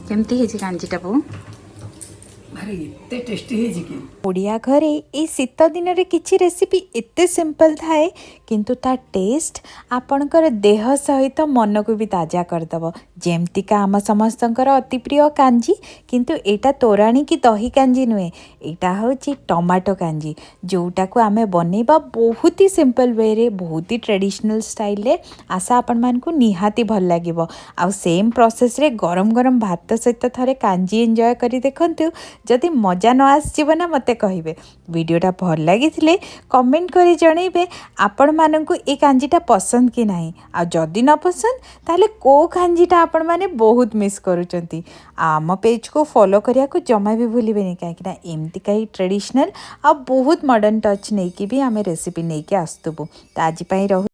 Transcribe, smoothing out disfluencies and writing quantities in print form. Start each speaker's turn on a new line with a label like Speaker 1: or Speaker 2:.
Speaker 1: केमती है कांजीटा बो
Speaker 2: अरे एते टेस्टी है कि
Speaker 3: ओडिया घरे ए शीत दिन रे किछि रेसिपी एते सिंपल थाए किंतु ता टेस्ट आपणकर देह सहित मन को भी ताजा करदब जेमतिका आम समस्तंकर अति प्रिय कांजी किंतु एटा तोराणी की दही कांजी नुहे एटा होची टमाटो कांजी जोटा को आमे बनेबा बहुत ही सिंपल वे रे बहुत ही ट्रेडिशनल स्टाइल रे आशा आपण मान को निहाती भल लागिबो आ सेम प्रोसेस रे गरम गरम भात सहित थरे कांजी एंजॉय करी देखंतु जदि मजा न आसजिव ना मते कहिबे वीडियोटा भल लागिथिले कमेंट करी जणैबे आपण माननकु ए कांजीटा पसंद कि नाही आ जदि न पसंद ताले को कांजीटा आपण माने बहुत मिस करूचंती आम पेज को फॉलो करिया को जमा भी भूलिबेनी काहेकि ना एमती काई ट्रेडिशनल आ बहुत मॉडर्न टच नै कि भी आमे रेसिपी नै के आस्तबु त आज पई रहु।